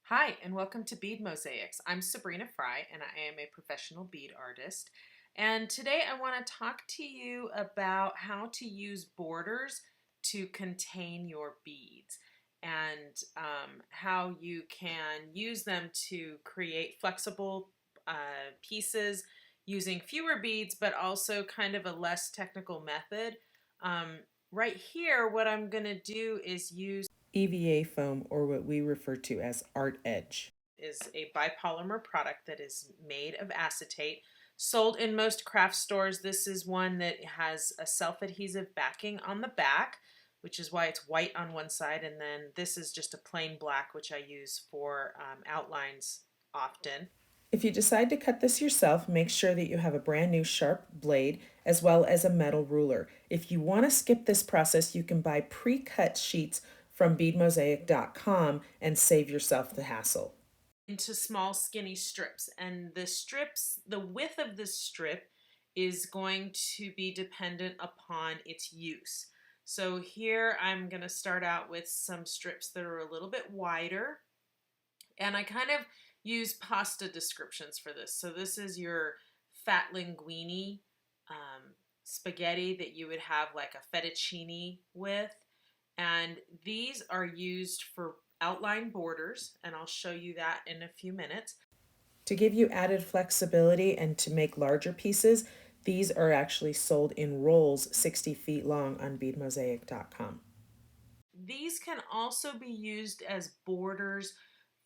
Hi, and welcome to Bead Mosaics. I'm Sabrina Fry, and I am a professional bead artist. And today I want to talk to you about how to use borders to contain your beads and how you can use them to create flexible pieces using fewer beads, but also kind of a less technical method. Right here, what I'm going to do is use EVA foam, or what we refer to as art edge. Is a bipolymer product that is made of acetate, sold in most craft stores. This is one that has a self-adhesive backing on the back, which is why it's white on one side, and then this is just a plain black, which I use for outlines often. If you decide to cut this yourself, make sure that you have a brand new sharp blade as well as a metal ruler. If you want to skip this process, you can buy pre-cut sheets from beadmosaic.com and save yourself the hassle. Into small skinny strips, and the width of the strip is going to be dependent upon its use. So here I'm going to start out with some strips that are a little bit wider, and I kind of use pasta descriptions for this. So this is your fat linguine spaghetti that you would have like a fettuccine with, and these are used for outline borders, and I'll show you that in a few minutes. To give you added flexibility and to make larger pieces, these are actually sold in rolls 60 feet long on beadmosaic.com. These can also be used as borders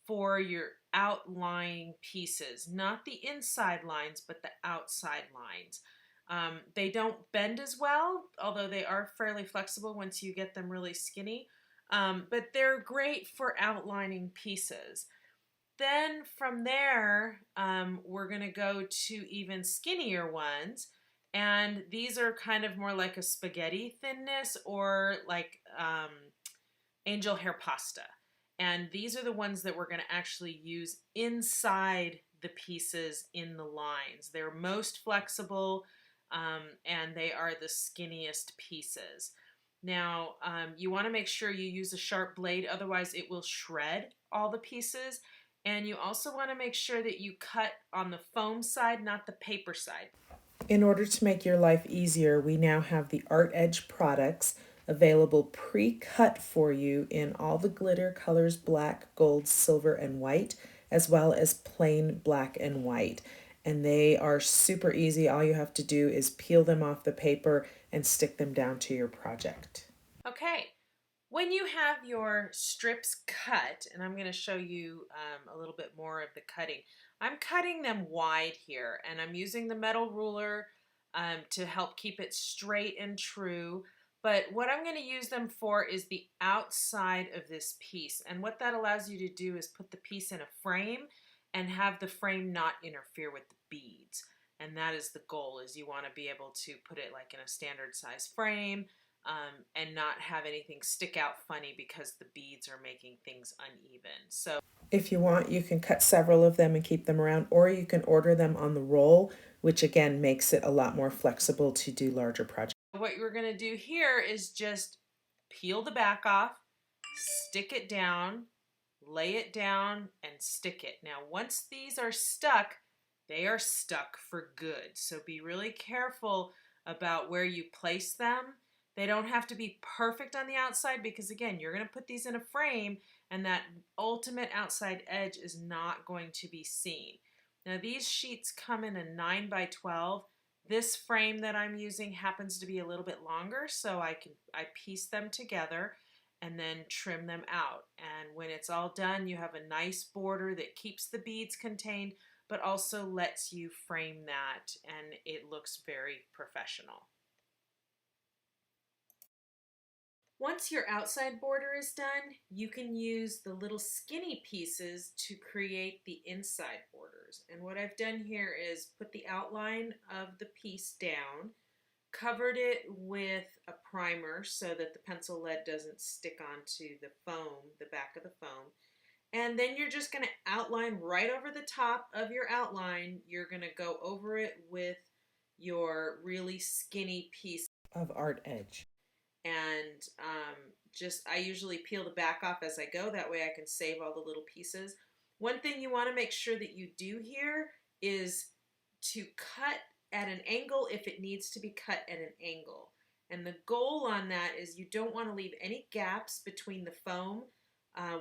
for your outlying pieces, not the inside lines, but the outside lines. They don't bend as well, although they are fairly flexible once you get them really skinny, but they're great for outlining pieces. Then from there, we're going to go to even skinnier ones. And these are kind of more like a spaghetti thinness, or like angel hair pasta. And these are the ones that we're going to actually use inside the pieces in the lines. They're most flexible, and they are the skinniest pieces. Now, you want to make sure you use a sharp blade, otherwise it will shred all the pieces. And you also want to make sure that you cut on the foam side, not the paper side. In order to make your life easier, we now have the Art Edge products available pre-cut for you in all the glitter colors: black, gold, silver, and white, as well as plain black and white. And they are super easy. All you have to do is peel them off the paper and stick them down to your project. Okay, when you have your strips cut, and I'm going to show you a little bit more of the cutting. I'm cutting them wide here, and I'm using the metal ruler to help keep it straight and true. But what I'm going to use them for is the outside of this piece. And what that allows you to do is put the piece in a frame and have the frame not interfere with the beads. And that is the goal, is you want to be able to put it like in a standard size frame, and not have anything stick out funny because the beads are making things uneven. So If you want, you can cut several of them and keep them around, or you can order them on the roll, which again makes it a lot more flexible to do larger projects. what you're going to do here is just peel the back off, stick it down, lay it down, and stick it. Now, once these are stuck, they are stuck for good. So be really careful about where you place them. They don't have to be perfect on the outside, because again, you're going to put these in a frame and that ultimate outside edge is not going to be seen. Now, these sheets come in a 9 by 12. This frame that I'm using happens to be a little bit longer, so I piece them together and then trim them out. And when it's all done, you have a nice border that keeps the beads contained, but also lets you frame that, and it looks very professional. Once your outside border is done, you can use the little skinny pieces to create the inside borders. And what I've done here is put the outline of the piece down, covered it with a primer so that the pencil lead doesn't stick onto the foam, the back of the foam. And then you're just going to outline right over the top of your outline. You're going to go over it with your really skinny piece Of Art Edge. and I usually peel the back off as I go. That way I can save all the little pieces. One thing you want to make sure that you do here is to cut at an angle if it needs to be cut at an angle. And the goal on that is you don't want to leave any gaps between the foam.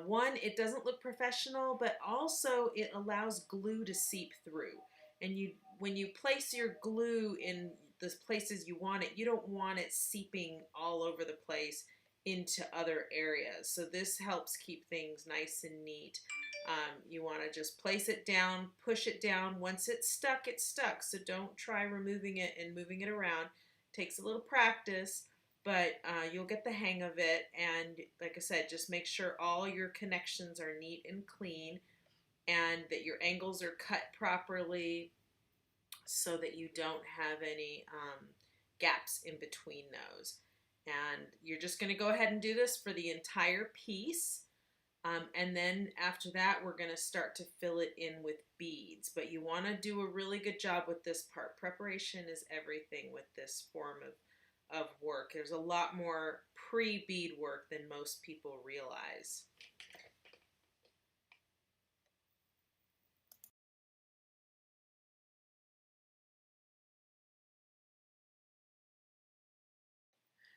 One, it doesn't look professional, but also it allows glue to seep through. And when you place your glue in the places you want it, you don't want it seeping all over the place into other areas. So this helps keep things nice and neat. You want to just place it down, push it down. Once it's stuck, it's stuck. So don't try removing it and moving it around. It takes a little practice, but you'll get the hang of it. And like I said, just make sure all your connections are neat and clean and that your angles are cut properly so that you don't have any gaps in between those. And you're just going to go ahead and do this for the entire piece. And then after that, we're going to start to fill it in with beads. But you want to do a really good job with this part. Preparation is everything with this form of work. There's a lot more pre-bead work than most people realize.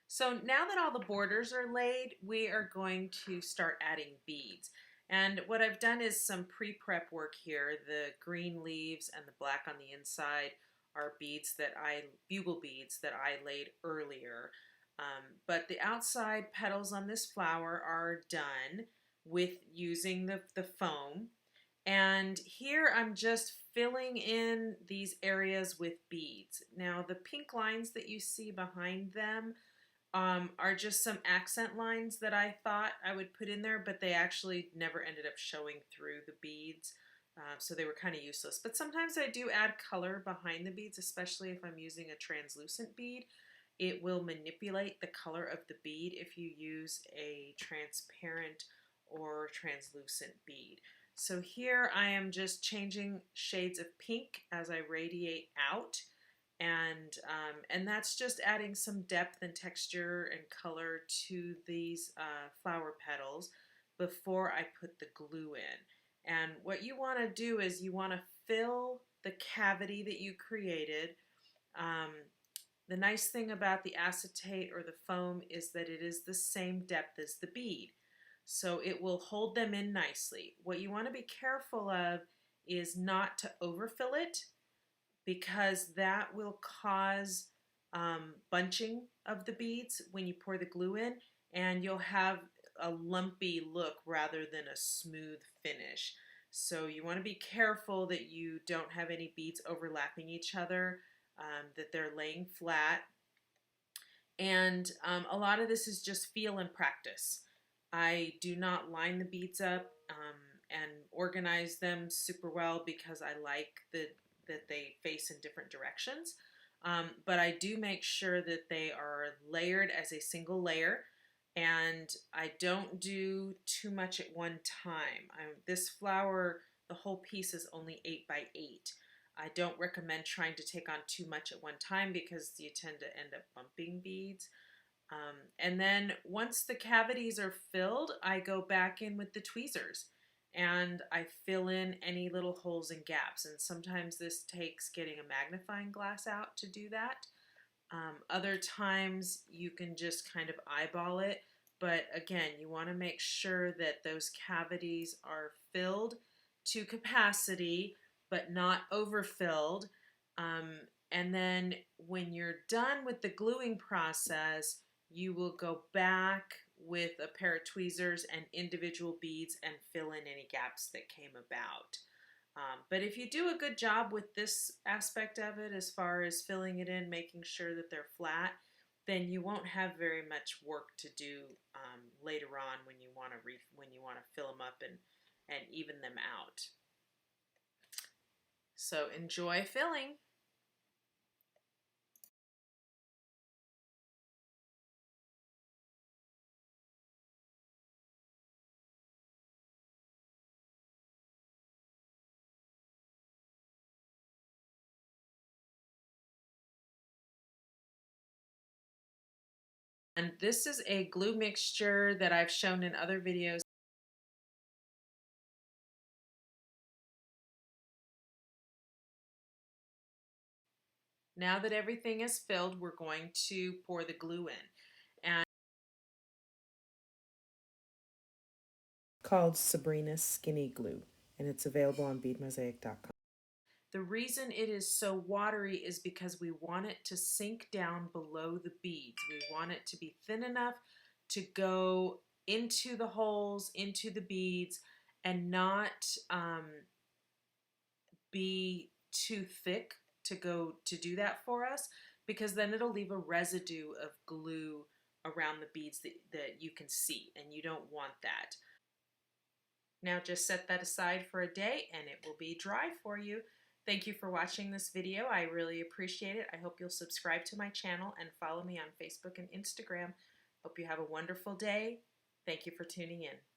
So now that all the borders are laid, we are going to start adding beads. And what I've done is some pre-prep work here. The green leaves and the black on the inside are bugle beads that I laid earlier. But the outside petals on this flower are done with using the foam. And here I'm just filling in these areas with beads. Now the pink lines that you see behind them are just some accent lines that I thought I would put in there, but they actually never ended up showing through the beads, so they were kind of useless. But sometimes I do add color behind the beads, especially if I'm using a translucent bead. It will manipulate the color of the bead if you use a transparent or translucent bead. So here I am just changing shades of pink as I radiate out. And that's just adding some depth and texture and color to these flower petals before I put the glue in. And what you want to do is you want to fill the cavity that you created. Um, the nice thing about the acetate or the foam is that it is the same depth as the bead. So it will hold them in nicely. What you want to be careful of is not to overfill it, because that will cause bunching of the beads when you pour the glue in, and you'll have a lumpy look rather than a smooth finish. So you want to be careful that you don't have any beads overlapping each other, that they're laying flat. And a lot of this is just feel and practice. I do not line the beads up and organize them super well because I like that they face in different directions. But I do make sure that they are layered as a single layer, and I don't do too much at one time. This flower, the whole piece is only 8 by 8. I don't recommend trying to take on too much at one time because you tend to end up bumping beads. And then once the cavities are filled, I go back in with the tweezers and I fill in any little holes and gaps. And sometimes this takes getting a magnifying glass out to do that. Other times you can just kind of eyeball it. But again, you want to make sure that those cavities are filled to capacity, but not overfilled. And then when you're done with the gluing process, you will go back with a pair of tweezers and individual beads and fill in any gaps that came about. But if you do a good job with this aspect of it, as far as filling it in, making sure that they're flat, then you won't have very much work to do later on when you want to fill them up and even them out. So enjoy filling. And this is a glue mixture that I've shown in other videos. Now that everything is filled, we're going to pour the glue in. And Called Sabrina Skinny Glue, and it's available on beadmosaic.com. the reason it is so watery is because we want it to sink down below the beads. We want it to be thin enough to go into the holes, into the beads, and not be too thick to go to do that for us, because then it'll leave a residue of glue around the beads that you can see, and you don't want that. Now just set that aside for a day and it will be dry for you. Thank you for watching this video. I really appreciate it. I hope you'll subscribe to my channel and follow me on Facebook and Instagram. Hope you have a wonderful day. Thank you for tuning in.